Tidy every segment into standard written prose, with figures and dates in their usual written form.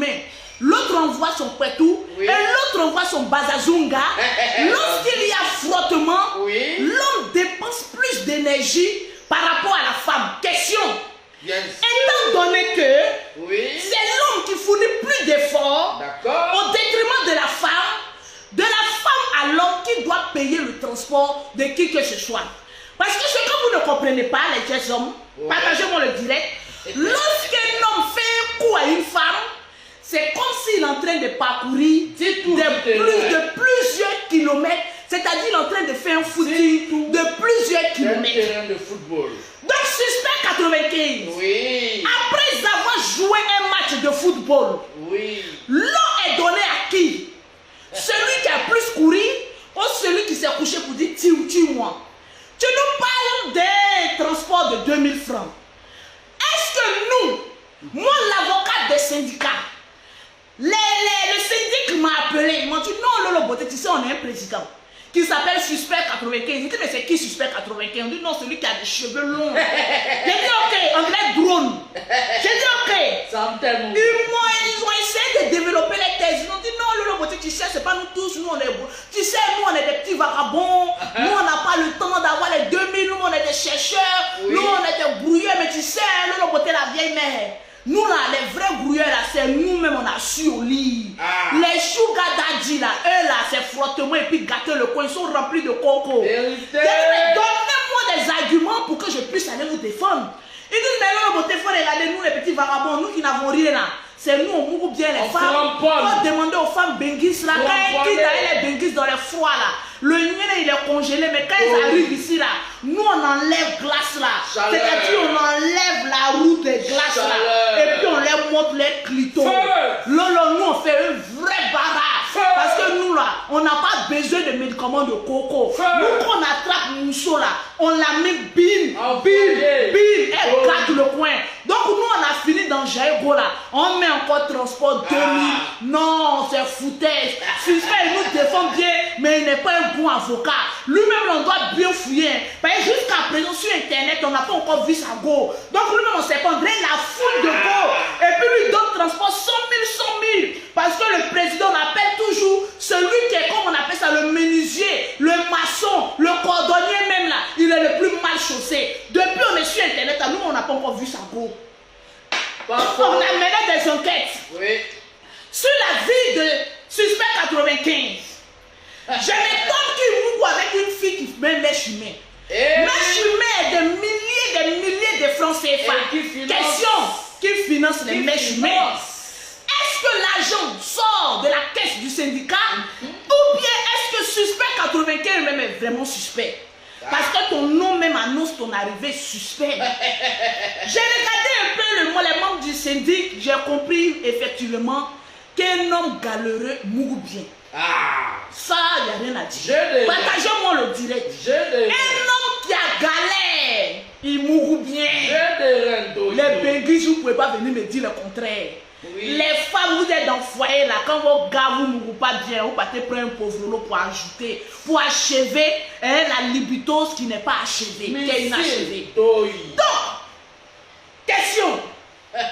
Camerounais, l'autre envoie son Petou, et l'autre envoie son Bazazunga. Lorsqu'il y a frottement, l'homme dépense plus d'énergie par rapport à la femme. Question. Étant donné que c'est l'homme qui fournit plus d'efforts au détriment de la femme à l'homme qui doit payer le transport de qui que ce soit. Parce que ce que vous ne comprenez pas, les jeunes hommes, partagez-moi le direct, lorsqu'un homme fait un coup à une femme, c'est comme s'il est en train de parcourir de plusieurs kilomètres, c'est-à-dire il est en train de faire un footing de plusieurs kilomètres. De football. Donc, suspect 95, après avoir joué un match de football, l'eau est donnée à qui? Celui qui a plus couru ou celui qui s'est couché pour dire tue-moi. Tu nous parles des transports de 2000 francs. Est-ce que nous, moi l'avocat des syndicats, le syndic m'a appelé, il m'a dit non, Lolo Boté, tu sais, on est un président qui s'appelle Suspect 95. Il dit mais c'est qui Suspect 95? On dit non, celui qui a des cheveux longs. J'ai dit ok, on dirait drone. J'ai dit ok. Ils ont essayé de développer les thèses. Ils ont dit non, Lolo Boté, tu sais, c'est pas nous tous, nous on est beaux. Tu sais, nous on est des petits vagabonds. Nous on n'a pas le temps d'avoir les 2000, nous on est des chercheurs. Nous on est des brouilleurs, mais tu sais, Lolo Boté, la vieille mère. Nous là, les vrais brouilleurs là, c'est nous-mêmes, on a su au lit. Les sugar daddy là, eux là, c'est frottement et puis gâter le coin, ils sont remplis de coco. Donnez-moi des arguments pour que je puisse aller vous défendre. Ils disent, mais là, votre téléphone, regardez nous les petits vagabonds, nous qui n'avons rien là. C'est nous, on mourra bien les femmes. On va demander aux femmes benguis là, quand ils les benguis dans les froids là. Le nien il est congelé, mais quand ils arrivent ici là, nous on enlève glace là. C'est-à-dire on enlève la roue des glaces là. Et puis on les montre les clitos. Lolo, nous on fait un vrai barrage. Parce que nous là, on n'a pas besoin de médicaments de coco. Nous quand on attrape Mousso là, on la met bim, elle gâte le coin. Donc nous on a fini dans Jaïgo là. On met encore transport 2000. Non, c'est foutaise. Suspect, il nous défend bien, mais il n'est pas un bon avocat. Lui-même, on doit bien fouiller. Parce que jusqu'à présent, sur Internet, on n'a pas encore vu sa go. Donc lui-même, on s'est prendré la foule de go. Et puis lui donne transport 100 000. Parce que le président appelle toujours celui qui est, comme on appelle ça, le menuisier, le maçon, le cordonnier même là. Il est le plus mal chaussé. Depuis on est sur Internet, nous, on n'a pas encore vu sa go. On a mené des enquêtes sur la vie de Suspect 95. Je m'étonne qu'il mourra avec une fille qui met mèche humaine. Mèche humaine est des milliers de francs CFA. Question qui finance les mèches humaines. Est-ce que l'argent sort de la caisse du syndicat ou bien est-ce que Suspect 95 même est vraiment suspect? Parce que ton nom même annonce ton arrivée suspect. J'ai regardé un peu les membres du syndic, j'ai compris effectivement qu'un homme galéreux mourut bien. Ça, il n'y a rien à dire. Partagez-moi le direct. Un homme qui a galère, il mourut bien. Les benguis, vous ne pouvez pas venir me dire le contraire. Les femmes, vous êtes dans le foyer là, quand vos gars vous ne mourrez pas bien, vous partez prendre un pauvre pour ajouter, pour achever la libitose qui n'est pas achevée, qui est inachevée. Donc, question. 2000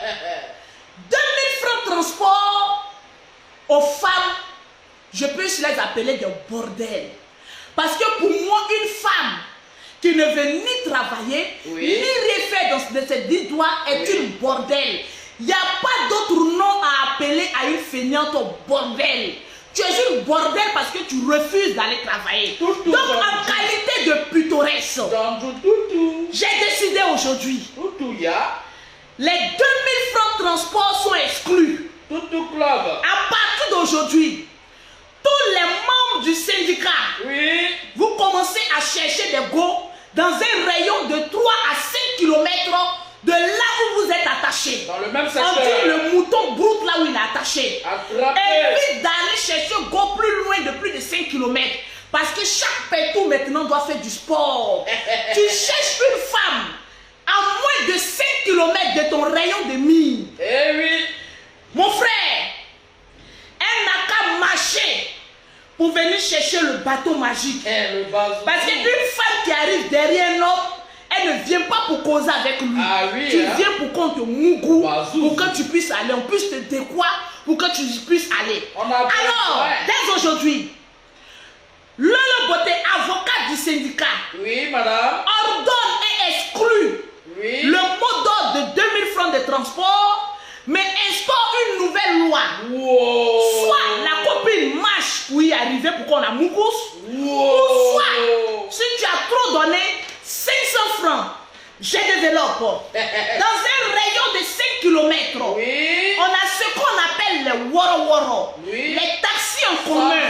francs de transport aux femmes, je peux les appeler des bordels. Parce que pour moi, une femme qui ne veut ni travailler, ni rien faire dans ses 10 doigts est une bordel. Il n'y a pas d'autre nom à appeler à une feignante au bordel. Tu es une bordel parce que tu refuses d'aller travailler. Donc en qualité de pittoresque, j'ai décidé aujourd'hui, les 2000 francs de transport sont exclus. À partir d'aujourd'hui, tous les membres du syndicat, vous commencez à chercher des go dans un rayon de 3 à 5 km de là où vous êtes attaché. Dans le même secteur. On dit le mouton broute là où il est attaché. Attrapez. Et puis d'aller chercher go plus loin de plus de 5 km. Parce que chaque pétou maintenant doit faire du sport. Tu cherches une femme à moins de 5 km de ton rayon de mine. Mon frère, elle n'a qu'à marcher pour venir chercher le bateau magique. Parce qu'une femme qui arrive derrière l'homme, elle elle ne vient pas pour causer avec lui. Ah, oui, tu viens pour qu'on te mougou, pour que tu puisses aller. On puisse te découvrir pour que tu puisses aller. Alors, dès aujourd'hui, Lolo Beauté, avocat du syndicat, oui, madame, ordonne et exclut le mot d'ordre de 2000 francs de transport, mais instaure une nouvelle loi. Soit la copine marche pour y arriver pour qu'on a mougous, ou soit, si tu as trop donné 500 francs, j'ai développé. Dans un rayon de 5 km, on a ce qu'on appelle les woro-woro, les taxis en commun.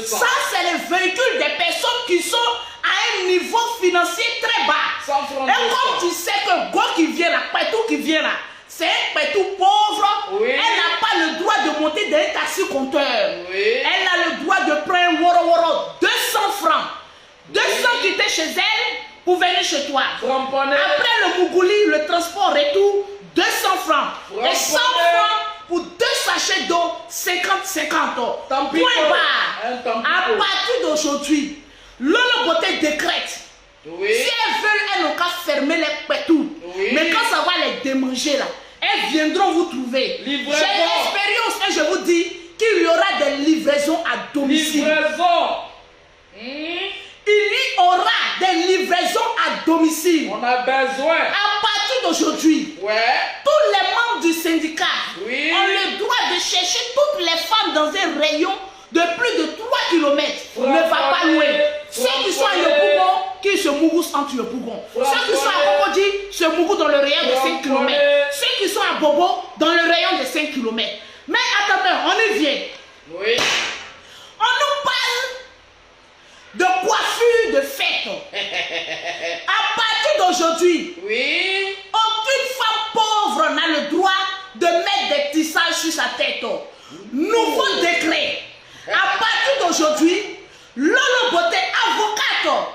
Ça, c'est les véhicules des personnes qui sont à un niveau financier très bas. Et comme tu sais que Go qui vient là, Pétou qui vient là, c'est un Pétou pauvre, elle n'a pas le droit de monter dans un taxi compteur. Elle a le droit de prendre un woro-woro 200 francs. 200 qui étaient chez elle pour venir chez toi. Après le Mougouli, le transport retour, 200 francs. Et 100 francs pour 2 sachets d'eau, 50-50. Point barre. À partir d'aujourd'hui, Lolo Beauté décrète. Si elles veulent, elles n'ont qu'à fermer les pétous. Mais quand ça va les démanger là, elles viendront vous trouver. J'ai l'expérience et je vous dis qu'il y aura des livraisons à domicile. Il y aura des livraisons à domicile. On a besoin. À partir d'aujourd'hui, tous les membres du syndicat ont le droit de chercher toutes les femmes dans un rayon de plus de 3 km. Ne va pas loin. Ceux qui sont à Yopougon, qui se mougoussent entre Yopougon. Ceux qui sont à Kokodi, se mougoussent dans le rayon de 5 km. Ceux qui sont à Bobo, dans le rayon de 5 km. Mais attendez, on y vient. On nous parle de coiffure de fête. À partir d'aujourd'hui, aucune femme pauvre n'a le droit de mettre des tissages sur sa tête. Nouveau décret. À partir d'aujourd'hui, Lolo Beauté, avocate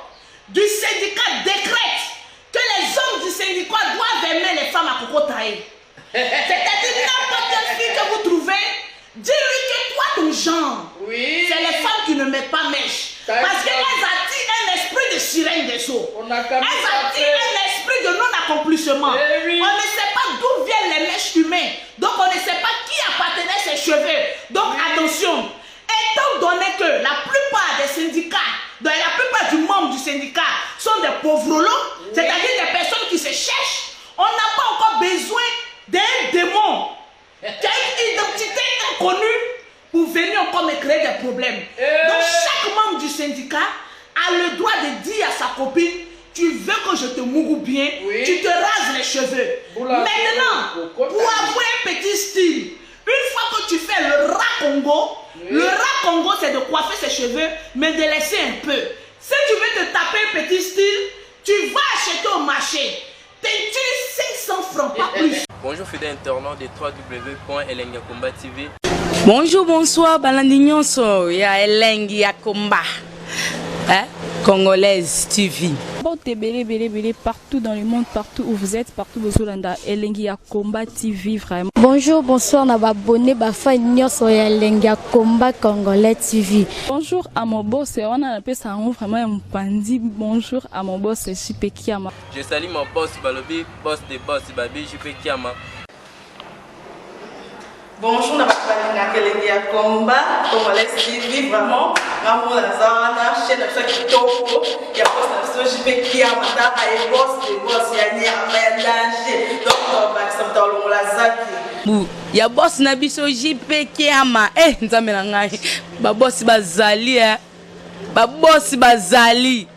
du syndicat, décrète que les hommes du syndicat doivent aimer les femmes à cocotaï. C'est-à-dire n'importe quelle fille que vous trouvez, dis-lui que toi ton genre, c'est les femmes qui ne mettent pas mèche. Parce qu'elles attirent un esprit de sirène des eaux. Elles attirent un esprit de non-accomplissement. On ne sait pas d'où viennent les mèches humaines. Donc on ne sait pas qui appartenait ses cheveux. Donc attention. Étant donné que la plupart des syndicats, la plupart du membre du syndicat sont des pauvres c'est-à-dire des personnes qui se cherchent, on n'a pas encore besoin d'un démon qui a une identité inconnue pour venir encore me créer des problèmes. Donc chaque membre du syndicat a le droit de dire à sa copine, tu veux que je te mougou bien, tu te rases les cheveux. Maintenant, pour avoir un petit style, une fois que tu fais le rat Congo, le rat Congo c'est de coiffer ses cheveux, mais de laisser un peu. Si tu veux te taper un petit style, tu vas acheter au marché. Teinture 500 francs, pas plus. Bonjour fidèles internautes de www.elengiakomba TV. Bonjour, bonsoir, Balandinionso, ya Elengiakomba, Congolaise TV. Partout dans le monde, partout où vous êtes, partout où vous êtes, Elengiakomba TV, vraiment. Bonjour, bonsoir, na abonné bafa nyonso ya Elengiakomba Congolais TV. Bonjour à mon boss, on a appelé ça vraiment un pandi. Bonjour à mon boss, JP Kiama. Je salue mon boss Balobi, boss des boss Babi, JP Kiama. Bonjour, na Elengiakomba Congolais TV, vraiment. Maman la zana, chaîne de chaque topo, il y a boss de JP Kiama, et boss des boss, il y a ni à danger. Donc, on va accepter la zaki. Ya boss na biso JP Kiama, nzambe na ngai. Ba boss bazali ba boss bazali.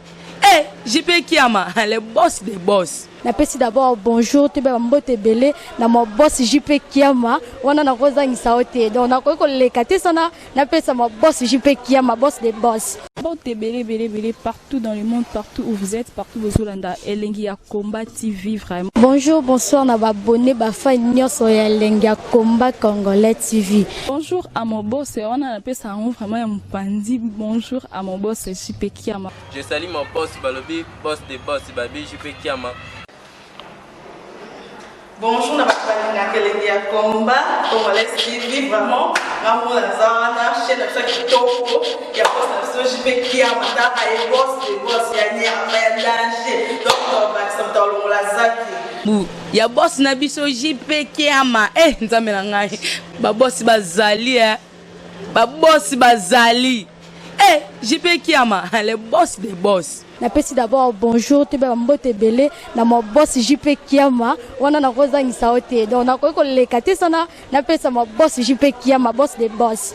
JP Kiama, le boss des boss. Napesi d'abord bonjour, tu vas mbote belé na mon boss JP Kiama, wana na kozangisa ote. Donc na ko lekate sana, napesa mon boss JP Kiama, boss des boss. Partout dans le monde, partout où vous êtes, partout où vous êtes, Elengiakomba TV, vraiment. Bonjour, bonsoir, na abonné bafa nyonso ya Elengiakomba Congolais TV. Bonjour à mon boss, on a appelé ça vraiment un pandi. Bonjour à mon boss JP Kiama. Je salue mon boss Balobi, boss des boss Babi, JP Kiama. Bonjour, na kelenge ya combat, Congolais TV, vraiment, maman la zana, chaîne de chaque kitoko, ya boss na JP Kiama, ta ay boss de boss, ya nyama ya danger, donc on va s'entendre dans la zaki. Ya boss na biso JP Kiama, nzambe na ngai, ba boss bazali ba boss bazali. JP Kiama, le boss des boss. Napesi d'abord bonjour te ba mbote belé na mo boss JP Kiama wana na kozangisa ote donc na ko lekate sana napesa mo boss JP Kiama boss des boss.